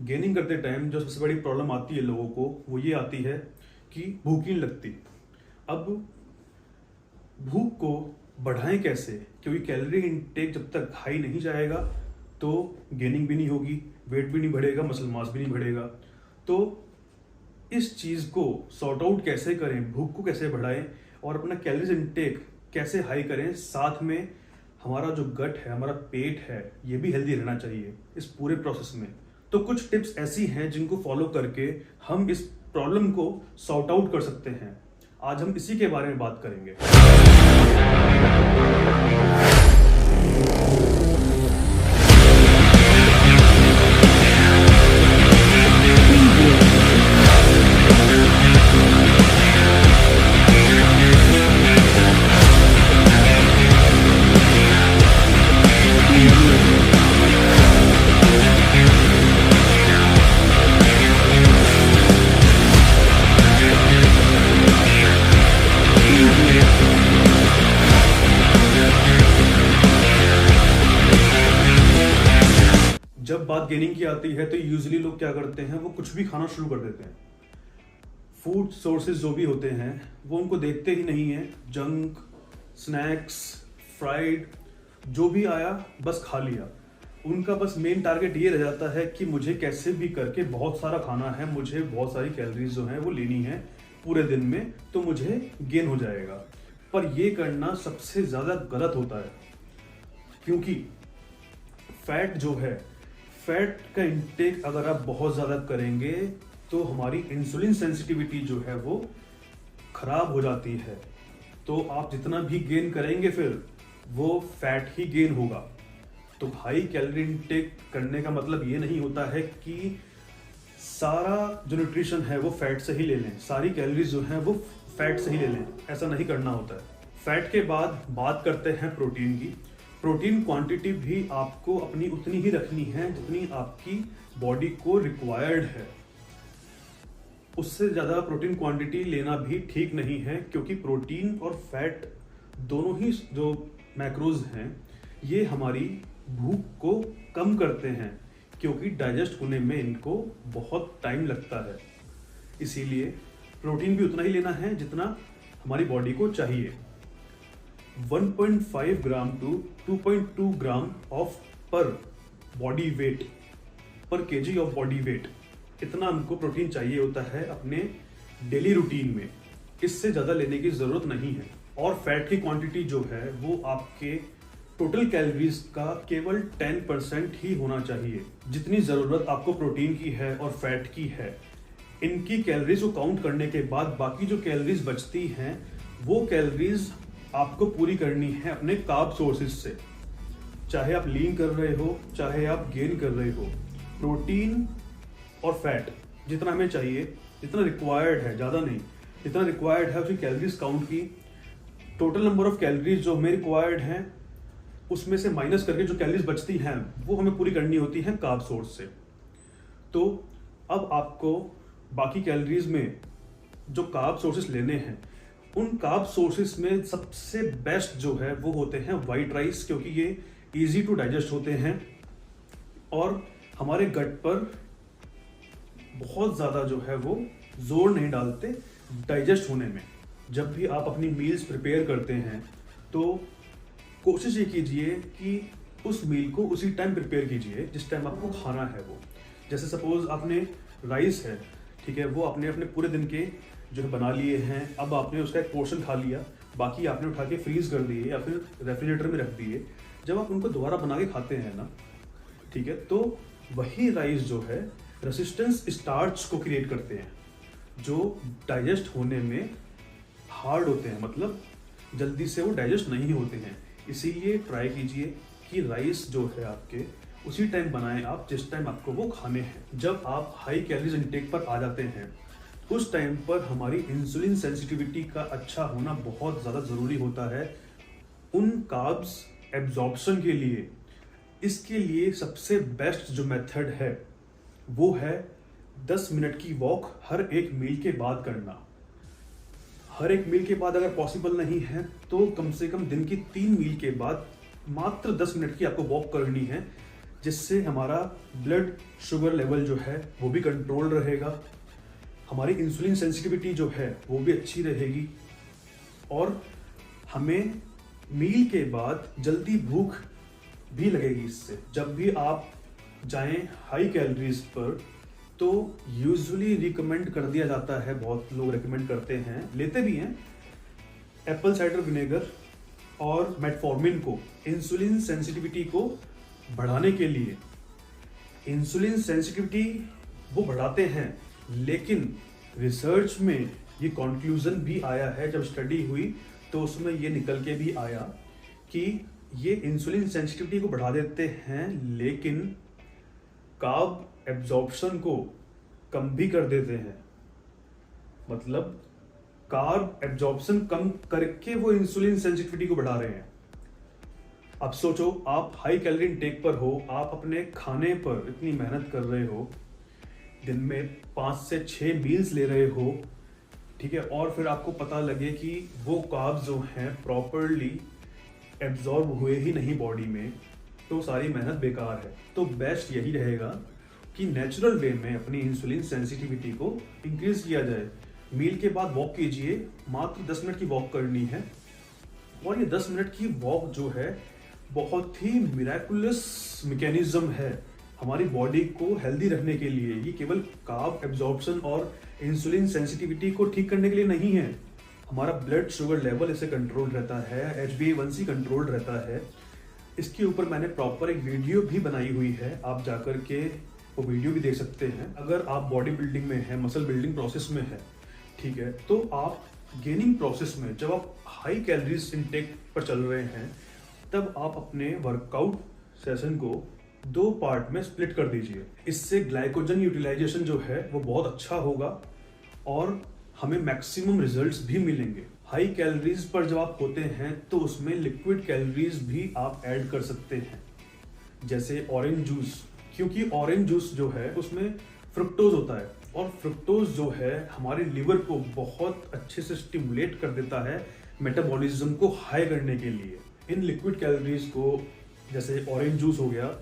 Gaining करते time जो सबसे बड़ी प्रॉब्लम आती है लोगों को वो ये आती है कि भूख ही नहीं लगती। अब भूख को बढ़ाएं कैसे, क्योंकि कैलोरी इनटेक जब तक हाई नहीं जाएगा तो गेनिंग भी नहीं होगी, वेट भी नहीं बढ़ेगा, मसल मास भी नहीं बढ़ेगा। तो इस चीज़ को सॉर्ट आउट कैसे करें, भूख को कैसे बढ़ाएं और अपना कैलोरीज इनटेक कैसे हाई करें, साथ में हमारा जो गट है, हमारा पेट है, ये भी हेल्दी रहना चाहिए इस पूरे प्रोसेस में। तो कुछ टिप्स ऐसी हैं जिनको फॉलो करके हम इस प्रॉब्लम को सॉर्ट आउट कर सकते हैं। आज हम इसी के बारे में बात करेंगे। जब बात गेनिंग की आती है तो यूजुअली लोग क्या करते हैं, वो कुछ भी खाना शुरू कर देते हैं। फूड सोर्सेज जो भी होते हैं वो उनको देखते ही नहीं है, जंक, स्नैक्स, फ्राइड, जो भी आया बस खा लिया। उनका बस मेन टारगेट ये रह जाता है कि मुझे कैसे भी करके बहुत सारा खाना है, मुझे बहुत सारी कैलोरीज जो हैं वो लेनी है पूरे दिन में, तो मुझे गेन हो जाएगा। पर ये करना सबसे ज़्यादा गलत होता है, क्योंकि फैट जो है, फैट का इंटेक अगर आप बहुत ज़्यादा करेंगे तो हमारी इंसुलिन सेंसिटिविटी जो है वो खराब हो जाती है। तो आप जितना भी गेन करेंगे फिर वो फैट ही गेन होगा। तो हाई कैलोरी इंटेक करने का मतलब ये नहीं होता है कि सारा जो न्यूट्रिशन है वो फैट से ही ले लें, सारी कैलोरीज जो हैं वो फैट से ही ले लें, ऐसा नहीं करना होता है। फैट के बाद बात करते हैं प्रोटीन की। प्रोटीन क्वांटिटी भी आपको अपनी उतनी ही रखनी है जितनी आपकी बॉडी को रिक्वायर्ड है। उससे ज़्यादा प्रोटीन क्वांटिटी लेना भी ठीक नहीं है, क्योंकि प्रोटीन और फैट दोनों ही जो मैक्रोज हैं ये हमारी भूख को कम करते हैं, क्योंकि डाइजेस्ट होने में इनको बहुत टाइम लगता है। इसीलिए प्रोटीन भी उतना ही लेना है जितना हमारी बॉडी को चाहिए। 1.5 ग्राम टू 2.2 ग्राम ऑफ पर बॉडी वेट, पर केजी ऑफ बॉडी वेट, इतना हमको प्रोटीन चाहिए होता है अपने डेली रूटीन में। इससे ज़्यादा लेने की ज़रूरत नहीं है। और फैट की क्वांटिटी जो है वो आपके टोटल कैलोरीज का केवल 10% ही होना चाहिए। जितनी ज़रूरत आपको प्रोटीन की है और फैट की है, इनकी कैलोरीज को काउंट करने के बाद बाकी जो कैलोरीज बचती हैं वो कैलोरीज आपको पूरी करनी है अपने कार्ब सोर्सेज से। चाहे आप लीन कर रहे हो, चाहे आप गेन कर रहे हो, प्रोटीन और फैट जितना हमें चाहिए, जितना रिक्वायर्ड है, ज़्यादा नहीं, जितना रिक्वायर्ड है उसकी कैलोरीज काउंट की। टोटल नंबर ऑफ कैलोरीज जो हमें रिक्वायर्ड हैं उसमें से माइनस करके जो कैलोरीज बचती हैं वो हमें पूरी करनी होती हैं कार्ब सोर्स से। तो अब आपको बाकी कैलोरीज में जो कार्ब सोर्सेस लेने हैं, उन कार्ब सोर्सेस में सबसे बेस्ट जो है वो होते हैं वाइट राइस, क्योंकि ये इजी टू डाइजेस्ट होते हैं और हमारे गट पर बहुत ज़्यादा जो है वो जोर नहीं डालते डाइजेस्ट होने में। जब भी आप अपनी मील्स प्रिपेयर करते हैं तो कोशिश ये कीजिए कि उस मील को उसी टाइम प्रिपेयर कीजिए जिस टाइम आपको खाना है वो। जैसे सपोज आपने राइस है, ठीक है, वो आपने अपने पूरे दिन के जो है बना लिए हैं, अब आपने उसका एक पोर्शन खा लिया, बाकी आपने उठा के फ्रीज कर दिए या फिर रेफ्रिजरेटर में रख दिए। जब आप उनको दोबारा बना के खाते हैं ना, ठीक है, तो वही राइस जो है रेसिस्टेंस स्टार्च को क्रिएट करते हैं जो डाइजेस्ट होने में हार्ड होते हैं, मतलब जल्दी से वो डाइजेस्ट नहीं होते हैं। इसीलिए ट्राई कीजिए कि राइस जो है आपके उसी टाइम बनाएं आप जिस टाइम आपको वो खाने हैं। जब आप हाई कैलोरीज इंटेक पर आ जाते हैं उस टाइम पर हमारी इंसुलिन सेंसिटिविटी का अच्छा होना बहुत ज़्यादा ज़रूरी होता है उन कार्ब्स एब्जॉर्प्शन के लिए। इसके लिए सबसे बेस्ट जो मेथड है वो है 10 मिनट की वॉक हर एक मील के बाद करना। हर एक मील के बाद अगर पॉसिबल नहीं है तो कम से कम दिन की 3 मील के बाद मात्र 10 मिनट की आपको वॉक करनी है, जिससे हमारा ब्लड शुगर लेवल जो है वो भी कंट्रोल रहेगा, हमारी इंसुलिन सेंसिटिविटी जो है वो भी अच्छी रहेगी, और हमें मील के बाद जल्दी भूख भी लगेगी इससे। जब भी आप जाएं हाई कैलोरीज पर तो यूजुअली रिकमेंड कर दिया जाता है, बहुत लोग रिकमेंड करते हैं, लेते भी हैं, एप्पल साइडर विनेगर और मेटफॉर्मिन को इंसुलिन सेंसिटिविटी को बढ़ाने के लिए। इंसुलिन सेंसिटिविटी वो बढ़ाते हैं, लेकिन रिसर्च में ये कंक्लूजन भी आया है, जब स्टडी हुई तो उसमें ये निकल के भी आया कि ये इंसुलिन सेंसिटिविटी को बढ़ा देते हैं, लेकिन कार्ब एब्जॉर्प्शन को कम भी कर देते हैं। मतलब कार्ब एब्जॉर्प्शन कम करके वो इंसुलिन सेंसिटिविटी को बढ़ा रहे हैं। अब सोचो, आप हाई कैलोरी इनटेक पर हो, आप अपने खाने पर इतनी मेहनत कर रहे हो, दिन में 5 से 6 मील्स ले रहे हो, ठीक है, और फिर आपको पता लगे कि वो कार्ब्स जो हैं प्रॉपरली एब्जॉर्ब हुए ही नहीं बॉडी में, तो सारी मेहनत बेकार है। तो बेस्ट यही रहेगा कि नेचुरल वे में अपनी इंसुलिन सेंसिटिविटी को इंक्रीज किया जाए। मील के बाद वॉक कीजिए, मात्र 10 मिनट की वॉक करनी है, और ये 10 मिनट की वॉक जो है बहुत ही मिराकुलस मैकेनिज्म है हमारी बॉडी को हेल्दी रखने के लिए। ये केवल कार्ब एब्जॉर्प्शन और इंसुलिन सेंसिटिविटी को ठीक करने के लिए नहीं है, हमारा ब्लड शुगर लेवल इससे कंट्रोल रहता है, HbA1c कंट्रोल रहता है। इसके ऊपर मैंने प्रॉपर एक वीडियो भी बनाई हुई है, आप जाकर के वो वीडियो भी देख सकते हैं। अगर आप बॉडी बिल्डिंग में है, मसल बिल्डिंग प्रोसेस में है, ठीक है, तो आप गेनिंग प्रोसेस में जब आप हाई कैलोरीज इनटेक पर चल रहे हैं, तब आप अपने वर्कआउट सेशन को 2 पार्ट में स्प्लिट कर दीजिए। इससे ग्लाइकोजन यूटिलाइजेशन जो है वो बहुत अच्छा होगा और हमें मैक्सिमम रिजल्ट्स भी मिलेंगे। हाई कैलोरीज पर जब आप होते हैं तो उसमें लिक्विड कैलोरीज भी आप ऐड कर सकते हैं, जैसे ऑरेंज जूस, क्योंकि ऑरेंज जूस जो है उसमें फ्रुक्टोज होता है, और फ्रुक्टोज जो है हमारे लिवर को बहुत अच्छे से स्टिमुलेट कर देता है मेटाबॉलिज्म को हाई करने के लिए। इन लिक्विड कैलोरीज को, जैसे ऑरेंज जूस हो गया,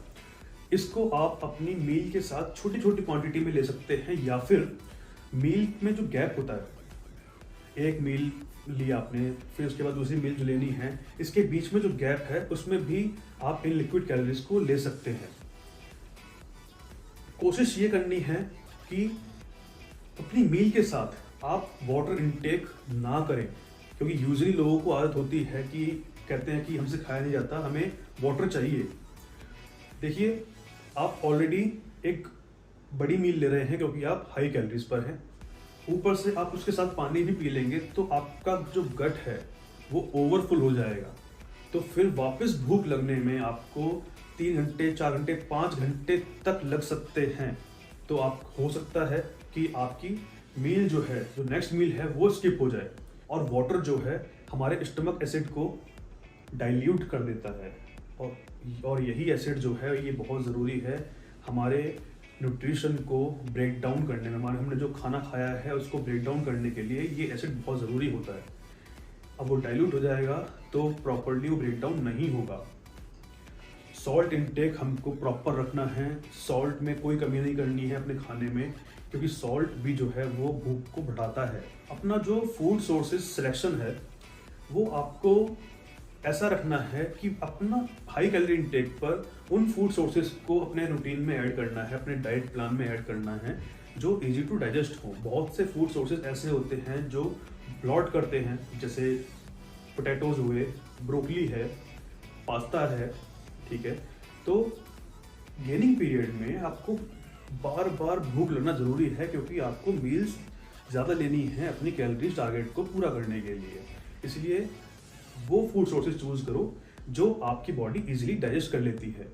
इसको आप अपनी मील के साथ छोटी छोटी क्वांटिटी में ले सकते हैं, या फिर मील में जो गैप होता है, एक मील लिया आपने, फिर उसके बाद दूसरी मील जो लेनी है, इसके बीच में जो गैप है उसमें भी आप इन लिक्विड कैलोरीज को ले सकते हैं। कोशिश ये करनी है कि अपनी मील के साथ आप वाटर इनटेक ना करें, क्योंकि यूजुअली लोगों को आदत होती है कि कहते हैं कि हमसे खाया नहीं जाता, हमें वाटर चाहिए। देखिए, आप ऑलरेडी एक बड़ी मील ले रहे हैं क्योंकि आप हाई कैलोरीज पर हैं, ऊपर से आप उसके साथ पानी भी पी लेंगे तो आपका जो गट है वो ओवरफुल हो जाएगा। तो फिर वापस भूख लगने में आपको 3 घंटे, 4 घंटे, 5 घंटे तक लग सकते हैं। तो आप हो सकता है कि आपकी मील जो है, जो नेक्स्ट मील है, वो स्किप हो जाए। और वाटर जो है हमारे स्टमक एसिड को डाइल्यूट कर देता है, और यही एसिड जो है ये बहुत ज़रूरी है हमारे न्यूट्रिशन को ब्रेक डाउन करने में। हमने जो खाना खाया है उसको ब्रेक डाउन करने के लिए ये एसिड बहुत ज़रूरी होता है। अब वो डाइल्यूट हो जाएगा तो प्रॉपरली वो ब्रेक डाउन नहीं होगा। सॉल्ट इनटेक हमको प्रॉपर रखना है, सॉल्ट में कोई कमी नहीं करनी है अपने खाने में, क्योंकि सॉल्ट भी जो है वो भूख को बढ़ाता है। अपना जो फूड सोर्सेज सिलेक्शन है वो आपको ऐसा रखना है कि अपना हाई कैलोरी इनटेक पर उन फूड सोर्सेज को अपने रूटीन में ऐड करना है, अपने डाइट प्लान में ऐड करना है, जो इजी टू डाइजेस्ट हो। बहुत से फूड सोर्सेज ऐसे होते हैं जो ब्लॉट करते हैं, जैसे पोटैटोज हुए, ब्रोकली है, पास्ता है, ठीक है। तो गेनिंग पीरियड में आपको बार बार भूख लगना ज़रूरी है, क्योंकि आपको मील्स ज़्यादा लेनी है अपनी कैलोरीज टारगेट को पूरा करने के लिए। इसलिए वो फूड सोर्सेज चूज करो जो आपकी बॉडी इजीली डाइजेस्ट कर लेती है।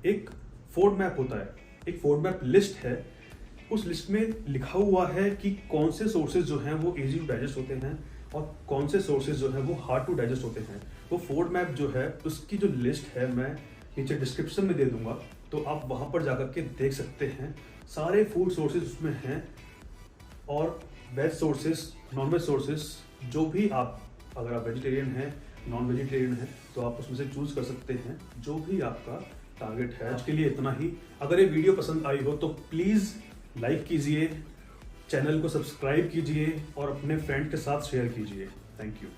एक फूड मैप होता है, एक फूड मैप लिस्ट है, उस लिस्ट में लिखा हुआ है कि कौन से सोर्सेज जो हैं वो इजी टू डाइजेस्ट होते हैं और कौन से सोर्सेज जो हैं वो हार्ड टू डाइजेस्ट होते हैं। वो फूड मैप जो है उसकी जो लिस्ट है मैं नीचे डिस्क्रिप्शन में दे दूंगा, तो आप वहाँ पर जाकर के देख सकते हैं। सारे फूड सोर्सेज उसमें हैं, और veg sources, non veg sources, जो भी आप, अगर आप वेजिटेरियन हैं, नॉन वेजिटेरियन हैं, तो आप उसमें से चूज कर सकते हैं जो भी आपका टारगेट है आज के लिए इतना ही। अगर ये वीडियो पसंद आई हो तो प्लीज़ लाइक कीजिए, चैनल को सब्सक्राइब कीजिए और अपने फ्रेंड के साथ शेयर कीजिए। Thank you.